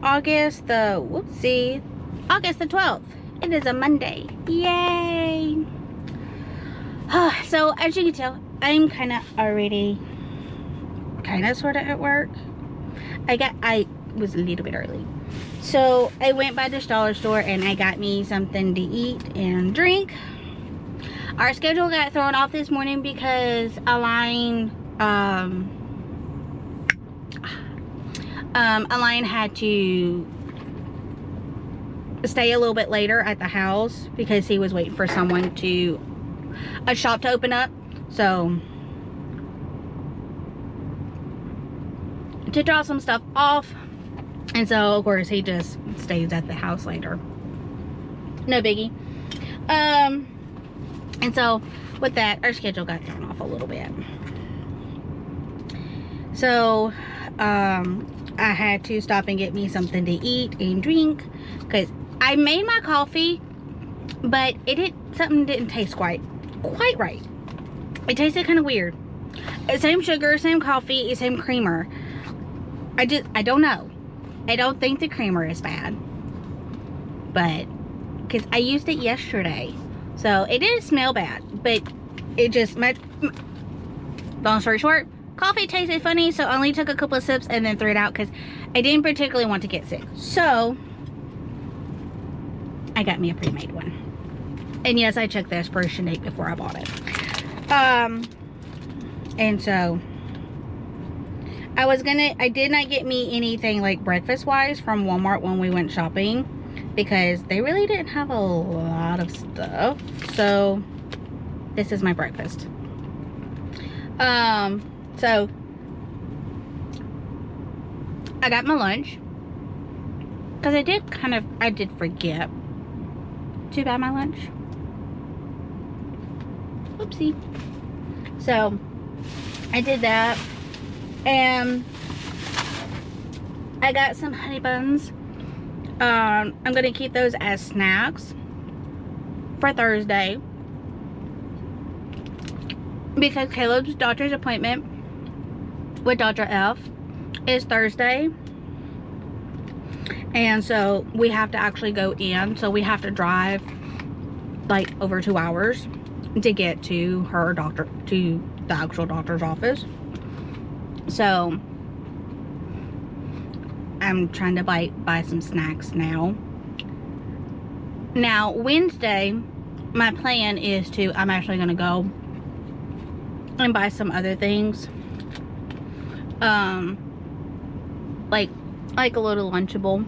August the 12th. It is a Monday. Yay! So as you can tell, I'm kind of already sort of at work. I was a little bit early. So I went by this dollar store and I got me something to eat and drink. Our schedule got thrown off this morning because Aline had to stay a little bit later at the house because he was waiting for someone a shop to open up. So to drop some stuff off, and so of course he just stays at the house later. No biggie. And so with that, our schedule got thrown off a little bit. So I had to stop and get me something to eat and drink because I made my coffee, but something didn't taste quite right. It tasted kind of weird. Same sugar, same coffee, same creamer. I don't know. I don't think the creamer is bad, but because I used it yesterday, so it didn't smell bad, but it just long story short, coffee tasted funny, so I only took a couple of sips and then threw it out because I didn't particularly want to get sick. So I got me a pre-made one, and yes, I checked the expiration date before I bought it. And so I did not get me anything like breakfast wise from Walmart when we went shopping because they really didn't have a lot of stuff. So this is my breakfast. So I got my lunch because I did forget to buy my lunch. Oopsie. So I did that, and I got some honey buns. I'm gonna keep those as snacks for Thursday because Caleb's doctor's appointment with Dr. F is Thursday, and so we have to actually go in, so we have to drive like over 2 hours to get to the actual doctor's office. So I'm trying to buy some snacks now. Now Wednesday, my plan is I'm actually gonna go and buy some other things, like a little Lunchable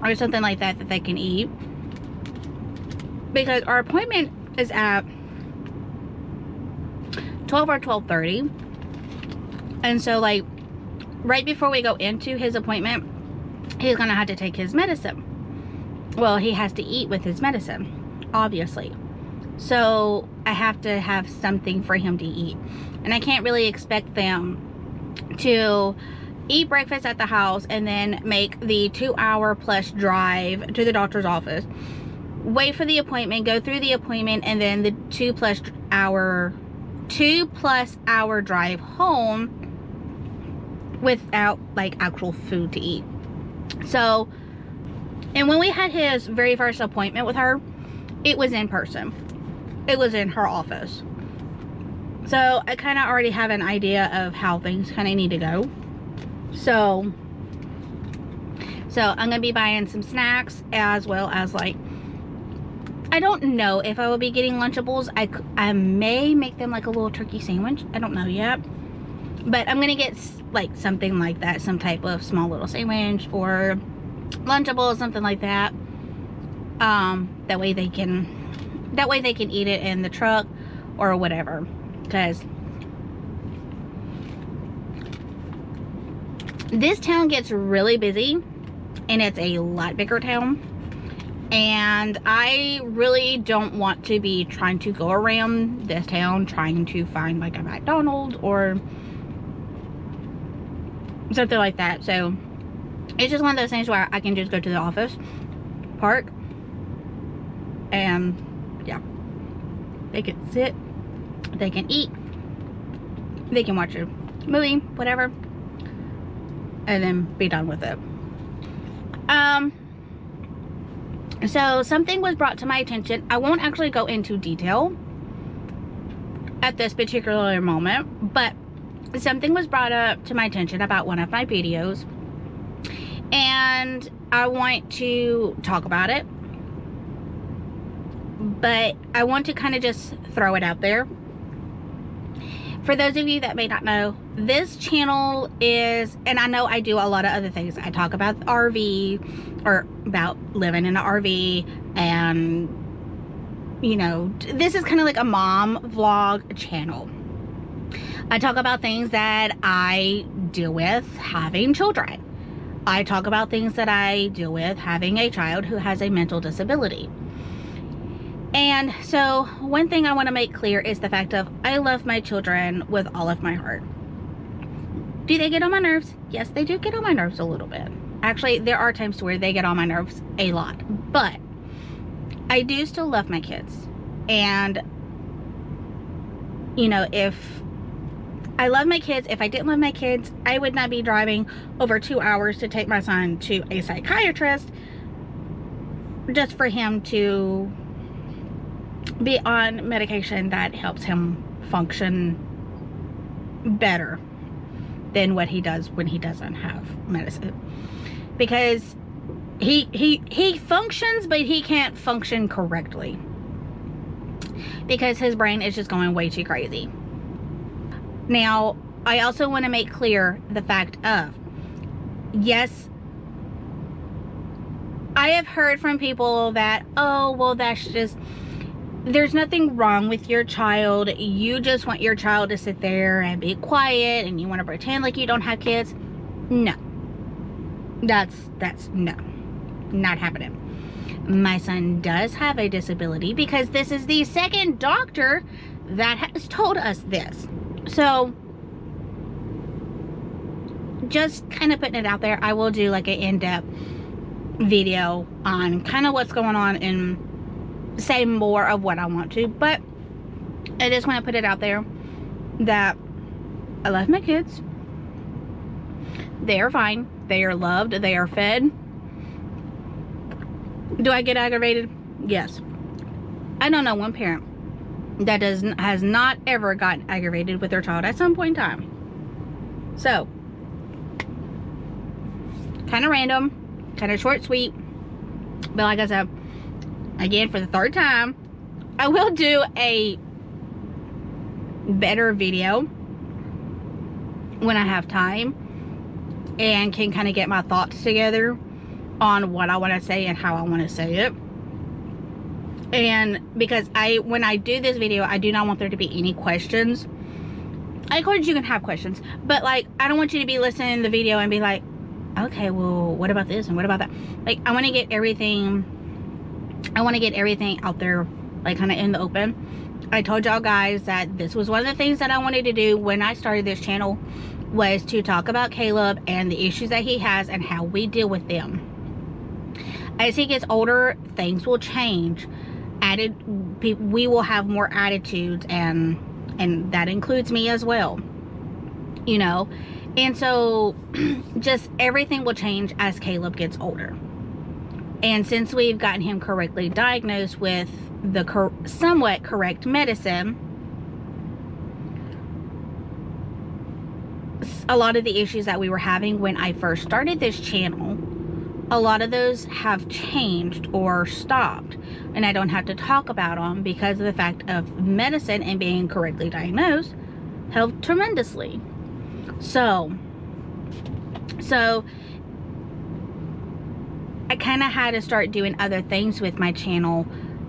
or something like that they can eat, because our appointment is at 12 or 12:30, and so like right before we go into his appointment, he's gonna have to take his medicine. Well, he has to eat with his medicine, obviously, so I have to have something for him to eat, and I can't really expect them to eat breakfast at the house and then make the 2-hour plus drive to the doctor's office, wait for the appointment, go through the appointment, and then the 2+ hour drive home without like actual food to eat. So, and when we had his very first appointment with her, it was in person. It was in her office. So I kind of already have an idea of how things kind of need to go. So I'm gonna be buying some snacks, as well as like, I don't know if I will be getting Lunchables. I may make them like a little turkey sandwich. I don't know yet, but I'm gonna get like something like that, some type of small little sandwich or Lunchable, something like that. That way they can eat it in the truck or whatever, because this town gets really busy, and it's a lot bigger town, and I really don't want to be trying to go around this town trying to find like a McDonald's or something like that. So it's just one of those things where I can just go to the office, park, and yeah, they can sit, they can eat, they can watch a movie, whatever, and then be done with it. So something was brought to my attention. I won't actually go into detail at this particular moment, but something was brought up to my attention about one of my videos, and I want to talk about it, but I want to kind of just throw it out there. For those of you that may not know, this channel is, and I know I do a lot of other things. I talk about RV, or about living in an RV, and you know, this is kind of like a mom vlog channel. I talk about things that I deal with having children. I talk about things that I deal with having a child who has a mental disability. And so one thing I want to make clear is the fact of I love my children with all of my heart. Do they get on my nerves? Yes, they do get on my nerves a little bit. Actually, there are times where they get on my nerves a lot, but I do still love my kids. And you know, if I love my kids, if I didn't love my kids, I would not be driving over 2 hours to take my son to a psychiatrist just for him to be on medication that helps him function better than what he does when he doesn't have medicine. Because he functions, but he can't function correctly because his brain is just going way too crazy. Now, I also want to make clear the fact of, yes, I have heard from people that, oh, well, that's just, there's nothing wrong with your child. You just want your child to sit there and be quiet, and you want to pretend like you don't have kids. No. That's no. Not happening. My son does have a disability, because this is the second doctor that has told us this. So, just kind of putting it out there, I will do like an in-depth video on kind of what's going on and say more of what I want to, but I just want to put it out there that I love my kids. They are fine. They are loved. They are fed. Do I get aggravated? Yes. I don't know one parent that has not ever gotten aggravated with their child at some point in time. So, kind of random, kind of short, sweet, but like I said, again, for the third time, I will do a better video when I have time and can kind of get my thoughts together on what I want to say and how I want to say it. And because when I do this video, I do not want there to be any questions. Of course, you can have questions, but like, I don't want you to be listening to the video and be like, okay, well, what about this and what about that? Like, I want to get everything out there, like kind of in the open. I told y'all guys that this was one of the things that I wanted to do when I started this channel, was to talk about Caleb and the issues that he has and how we deal with them. As he gets older, things will change. We will have more attitudes, and that includes me as well, you know. And so just everything will change as Caleb gets older. And since we've gotten him correctly diagnosed with the somewhat correct medicine, a lot of the issues that we were having when I first started this channel, a lot of those have changed or stopped, and I don't have to talk about them because of the fact of medicine and being correctly diagnosed helped tremendously. So I kind of had to start doing other things with my channel,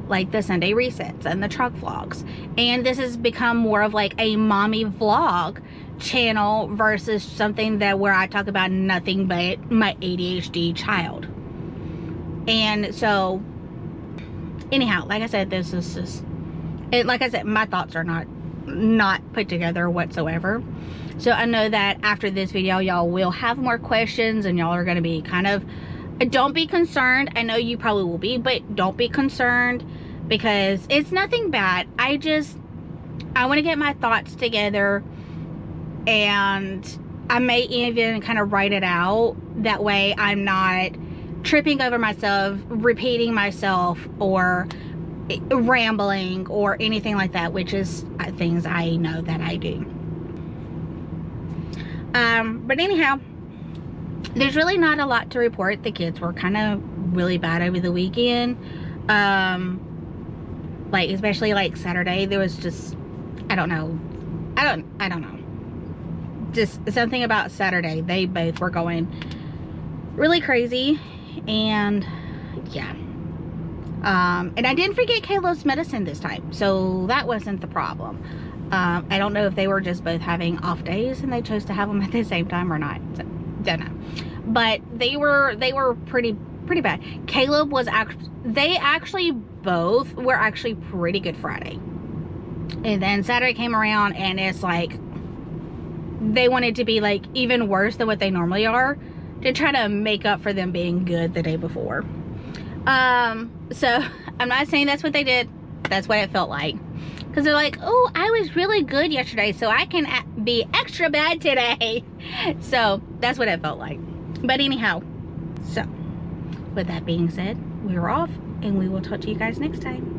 like the Sunday resets and the truck vlogs. And this has become more of like a mommy vlog channel versus something where I talk about nothing but my ADHD child. And so, anyhow, like I said, this is just, like I said, my thoughts are not put together whatsoever. So I know that after this video, y'all will have more questions, and y'all are going to be kind of, don't be concerned. I know you probably will be, but don't be concerned, because it's nothing bad. I want to get my thoughts together, and I may even kind of write it out. That way I'm not tripping over myself, repeating myself, or rambling or anything like that, which is things I know that I do. But anyhow, there's really not a lot to report. The kids were kind of really bad over the weekend. Like, especially like Saturday, there was just, I don't know. Just something about Saturday. They both were going really crazy, and yeah. And I didn't forget Kalebs' medicine this time, so that wasn't the problem. I don't know if they were just both having off days and they chose to have them at the same time or not. So, don't know. But they were pretty bad. Kaleb was actually both were actually pretty good Friday. And then Saturday came around and it's like they wanted to be like even worse than what they normally are to try to make up for them being good the day before. So I'm not saying that's what they did. That's what it felt like. Because they're like, oh, I was really good yesterday, so I can be extra bad today. So that's what it felt like. But anyhow, so with that being said, we're off, and we will talk to you guys next time.